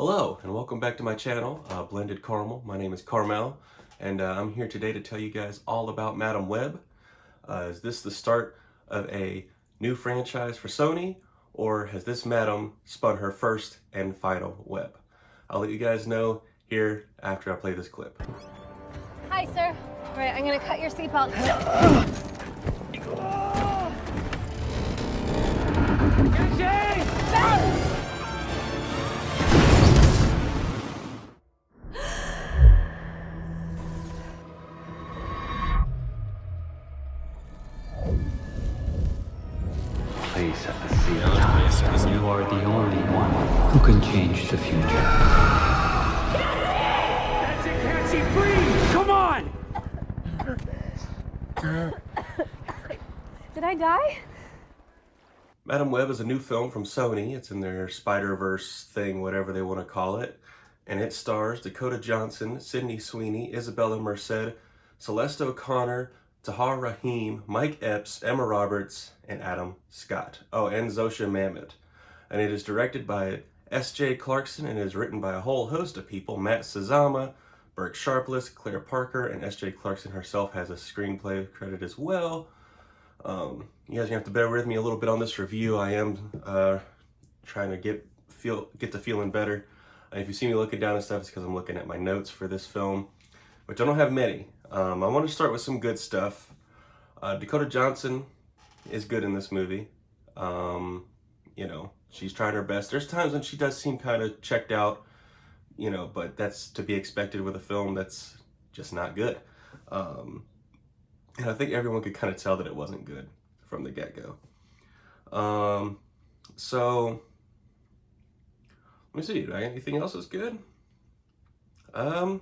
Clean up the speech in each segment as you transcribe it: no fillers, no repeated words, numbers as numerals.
Hello and welcome back to my channel, Blended Caramel. My name is Carmel and I'm here today to tell you guys all about Madam Web. Is this the start of a new franchise for Sony, or has this Madam spun her first and final web? I'll let you guys know here after I play this clip. Hi, sir. All right, I'm gonna cut your seatbelt. Place at the same time. You are the only one who can change the future. That's it, Cassie, breathe! Come on! Did I die? Madam Web is a new film from Sony. It's in their Spider-Verse thing, whatever they want to call it. And it stars Dakota Johnson, Sydney Sweeney, Isabella Merced, Celeste O'Connor, Tahar Rahim, Mike Epps, Emma Roberts, and Adam Scott. Oh, and Zosha Mamit. And it is directed by S.J. Clarkson and is written by a whole host of people. Matt Sazama, Burke Sharpless, Claire Parker, and S.J. Clarkson herself has a screenplay credit as well. You guys have to bear with me a little bit on this review. I am trying to get to feeling better. If you see me looking down and stuff, it's because I'm looking at my notes for this film, which I don't have many. I want to start with some good stuff. Dakota Johnson is good in this movie. You know, she's trying her best. There's times when she does seem kind of checked out, you know, but that's to be expected with a film that's just not good. And I think everyone could kind of tell that it wasn't good from the get-go. So, let me see, do I have anything else that's good? I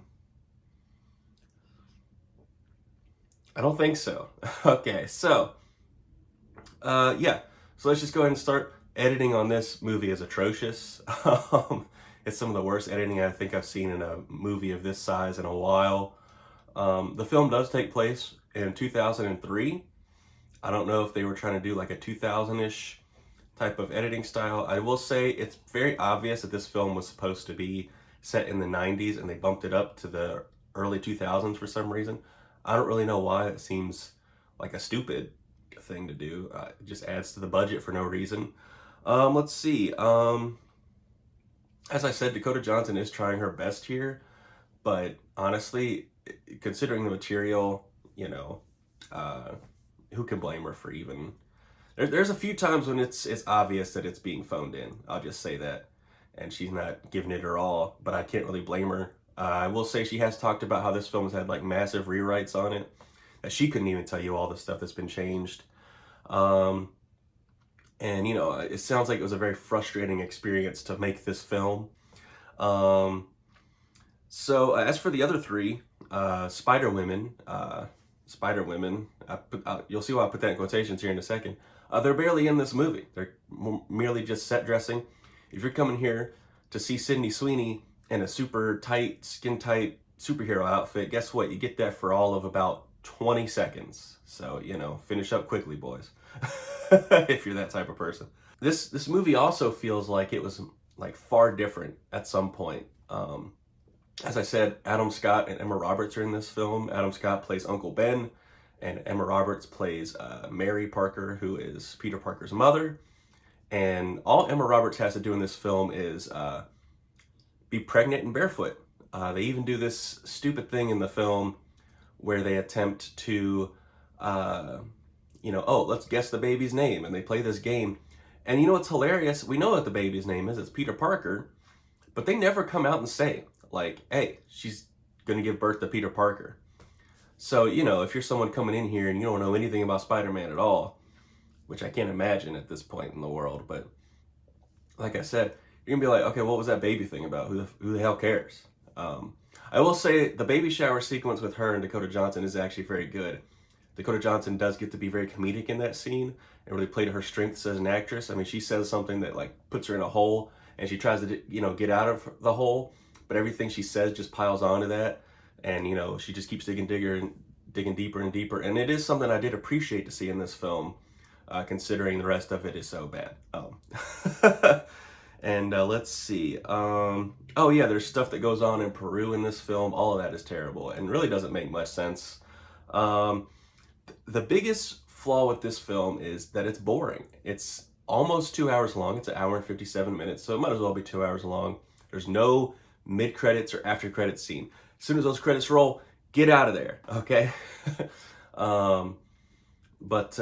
don't think so. Okay, so, yeah. So let's just go ahead and start. Editing on this movie is atrocious. It's some of the worst editing I think I've seen in a movie of this size in a while. The film does take place in 2003. I don't know if they were trying to do like a 2000-ish type of editing style. I will say it's very obvious that this film was supposed to be set in the 90s and they bumped it up to the early 2000s for some reason. I don't really know why. It seems like a stupid thing to do. It just adds to the budget for no reason. Let's see. As I said, Dakota Johnson is trying her best here, but honestly, considering the material, you know, who can blame her for even... There's a few times when it's obvious that it's being phoned in. I'll just say that. And she's not giving it her all, but I can't really blame her. I will say she has talked about how this film has had like massive rewrites on it, that she couldn't even tell you all the stuff that's been changed. And you know, it sounds like it was a very frustrating experience to make this film. So as for the other three, Spider Women, you'll see why I put that in quotations here in a second. They're barely in this movie. They're merely just set dressing. If you're coming here to see Sydney Sweeney in a super tight, skin tight superhero outfit, guess what? You get that for all of about 20 seconds. So, you know, finish up quickly, boys. If you're that type of person. This movie also feels like it was like far different at some point. As I said, Adam Scott and Emma Roberts are in this film. Adam Scott plays Uncle Ben, and Emma Roberts plays Mary Parker, who is Peter Parker's mother. And all Emma Roberts has to do in this film is be pregnant and barefoot. They even do this stupid thing in the film where they attempt to, you know, oh, let's guess the baby's name. And they play this game. And you know what's hilarious? We know what the baby's name is. It's Peter Parker. But they never come out and say, like, hey, she's going to give birth to Peter Parker. So, you know, if you're someone coming in here and you don't know anything about Spider-Man at all, which I can't imagine at this point in the world, but like I said, you're going to be like, okay, what was that baby thing about? Who the hell cares? I will say the baby shower sequence with her and Dakota Johnson is actually very good. Dakota Johnson does get to be very comedic in that scene and really play to her strengths as an actress. I mean, she says something that like puts her in a hole and she tries to, you know, get out of the hole, but everything she says just piles onto that. And, you know, she just keeps digging deeper and deeper. And it is something I did appreciate to see in this film, considering the rest of it is so bad. And let's see. Oh yeah, there's stuff that goes on in Peru in this film. All of that is terrible and really doesn't make much sense. Um, the biggest flaw with this film is that it's boring. It's almost 2 hours long. It's an hour and 57 minutes, so it might as well be 2 hours long. There's no mid-credits or after-credits scene. As soon as those credits roll, get out of there, okay? um, but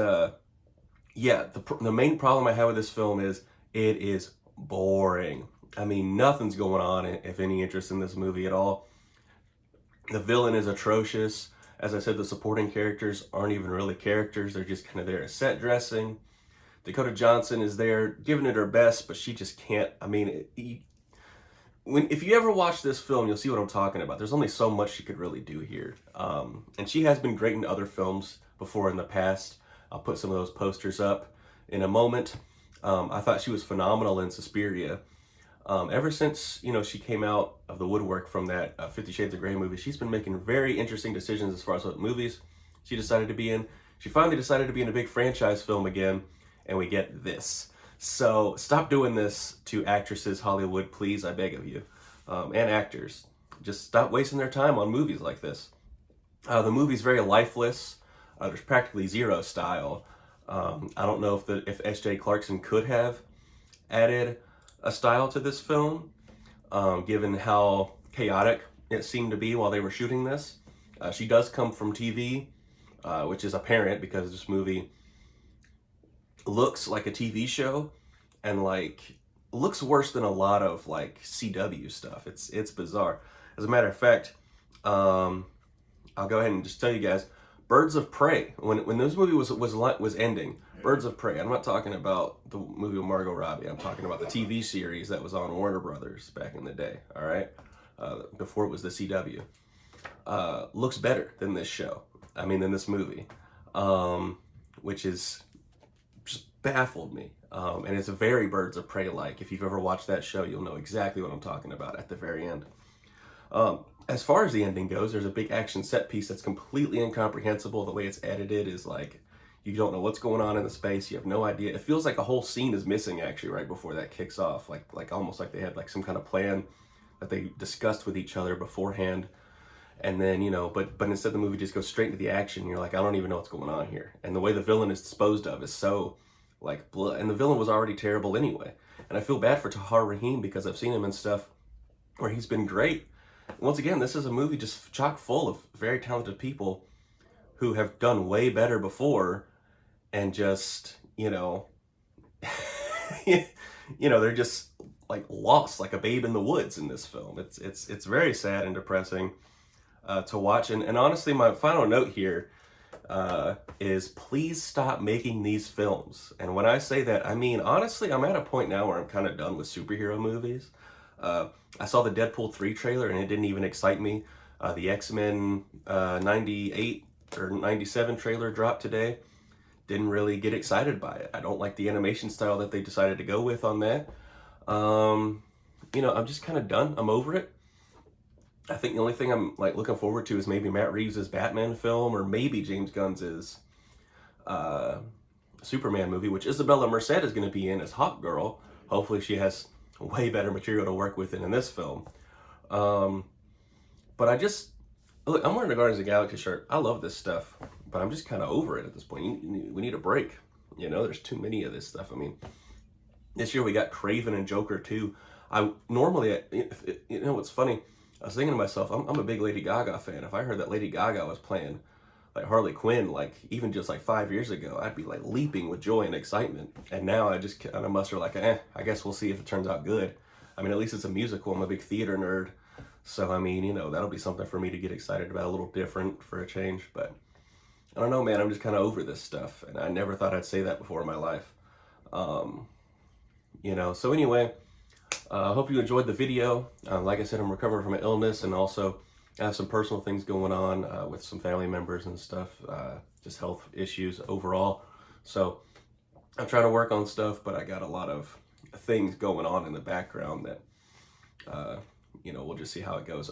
yeah, the main problem I have with this film is it is boring. I mean, nothing's going on, if any interest in this movie at all. The villain is atrocious. As I said, the supporting characters aren't even really characters. They're just kind of there as set dressing. Dakota Johnson is there giving it her best, but she just can't. I mean, if you ever watch this film, you'll see what I'm talking about. There's only so much she could really do here. And she has been great in other films before in the past. I'll put some of those posters up in a moment. I thought she was phenomenal in Suspiria. Ever since, she came out of the woodwork from that 50 Shades of Grey movie, she's been making very interesting decisions as far as what movies she decided to be in. She finally decided to be in a big franchise film again, and we get this. So stop doing this to actresses, Hollywood, please, I beg of you. And actors. Just stop wasting their time on movies like this. The movie's very lifeless. There's practically zero style. I don't know if S.J. Clarkson could have added a style to this film, given how chaotic it seemed to be while they were shooting this. She does come from TV, which is apparent because this movie looks like a TV show and looks worse than a lot of CW stuff. It's bizarre. As a matter of fact, I'll go ahead and just tell you guys, Birds of Prey, when this movie was ending, Birds of Prey, I'm not talking about the movie with Margot Robbie, I'm talking about the TV series that was on Warner Brothers back in the day, all right? Before it was the CW. Looks better than this show, than this movie, which is just baffled me. And it's very Birds of Prey-like. If you've ever watched that show, you'll know exactly what I'm talking about at the very end. As far as the ending goes, there's a big action set piece that's completely incomprehensible. The way it's edited is you don't know what's going on in the space. You have no idea. It feels like a whole scene is missing actually right before that kicks off. Almost like they had some kind of plan that they discussed with each other beforehand. And then, but instead the movie just goes straight into the action. You're like, I don't even know what's going on here. And the way the villain is disposed of is so blood. And the villain was already terrible anyway. And I feel bad for Tahar Rahim because I've seen him in stuff where he's been great. Once again, this is a movie just chock full of very talented people who have done way better before, and just, they're just lost like a babe in the woods in this film. It's very sad and depressing to watch. And honestly, my final note here is please stop making these films. And when I say that, honestly, I'm at a point now where I'm kind of done with superhero movies. I saw the Deadpool 3 trailer and it didn't even excite me. The X-Men 98 or 97 trailer dropped today. Didn't really get excited by it. I don't like the animation style that they decided to go with on that. I'm just kind of done. I'm over it. I think the only thing I'm looking forward to is maybe Matt Reeves' Batman film, or maybe James Gunn's Superman movie, which Isabella Merced is going to be in as Hawk Girl. Hopefully she has way better material to work with in this film. But look, I'm wearing a Guardians of the Galaxy shirt. I love this stuff, but I'm just kind of over it at this point. We need a break. There's too many of this stuff. This year we got Craven and Joker too. What's funny? I was thinking to myself, I'm a big Lady Gaga fan. If I heard that Lady Gaga was playing Harley Quinn, even just 5 years ago, I'd be leaping with joy and excitement. And now I just kind of muster I guess we'll see if it turns out good. At least it's a musical. I'm a big theater nerd. So, that'll be something for me to get excited about, a little different for a change. But I don't know, man, I'm just kind of over this stuff. And I never thought I'd say that before in my life. So anyway, I hope you enjoyed the video. Like I said, I'm recovering from an illness, and also I have some personal things going on with some family members and stuff, just health issues overall. So I'm trying to work on stuff, but I got a lot of things going on in the background that, we'll just see how it goes.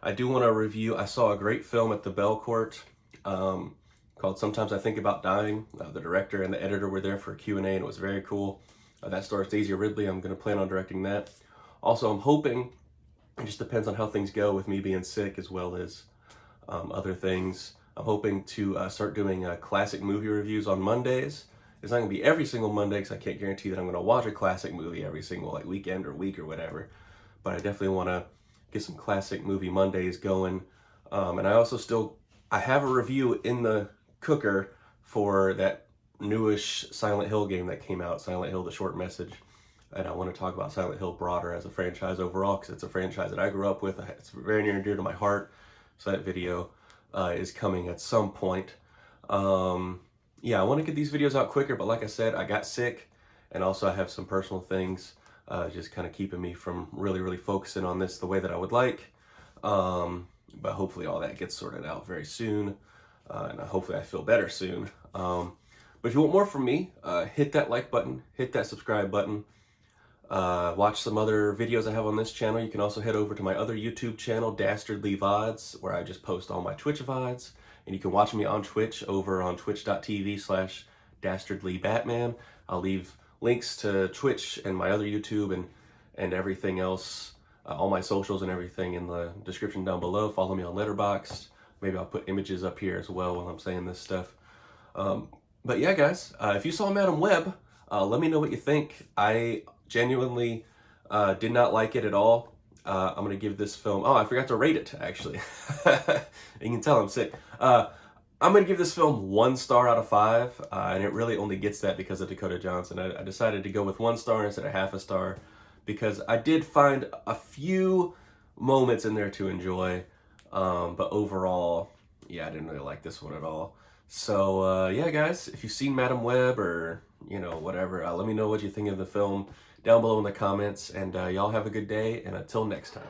I do want to review, I saw a great film at the Bell Court called Sometimes I Think About Dying. The director and the editor were there for a Q&A, and it was very cool. That stars Daisy Ridley. I'm going to plan on directing that. Also, I'm hoping, it just depends on how things go with me being sick as well as other things. I'm hoping to start doing classic movie reviews on Mondays. It's not going to be every single Monday because I can't guarantee that I'm going to watch a classic movie every single like weekend or week or whatever. But I definitely want to get some classic movie Mondays going. And I have a review in the cooker for that newish Silent Hill game that came out, Silent Hill: The Short Message. And I want to talk about Silent Hill broader as a franchise overall because it's a franchise that I grew up with. It's very near and dear to my heart. So that video is coming at some point. Yeah, I want to get these videos out quicker, but like I said, I got sick, and also I have some personal things just kind of keeping me from really focusing on this the way that I would like. But hopefully all that gets sorted out very soon, and hopefully I feel better soon. But if you want more from me, hit that like button, hit that subscribe button. Watch some other videos I have on this channel. You can also head over to my other YouTube channel, Dastardly VODs, where I just post all my Twitch VODs. And you can watch me on Twitch over on twitch.tv/dastardlybatman. I'll leave links to Twitch and my other YouTube and everything else, all my socials and everything in the description down below. Follow me on Letterboxd. Maybe I'll put images up here as well while I'm saying this stuff. But yeah, guys, if you saw Madam Web, let me know what you think. I genuinely did not like it at all. I'm going to give this film... Oh, I forgot to rate it, actually. You can tell I'm sick. I'm going to give this film 1 star out of 5, and it really only gets that because of Dakota Johnson. I decided to go with 1 star instead of half a star because I did find a few moments in there to enjoy, but overall, yeah, I didn't really like this one at all. So, yeah, guys, if you've seen Madam Web or, you know, whatever, let me know what you think of the film down below in the comments, and y'all have a good day, and until next time.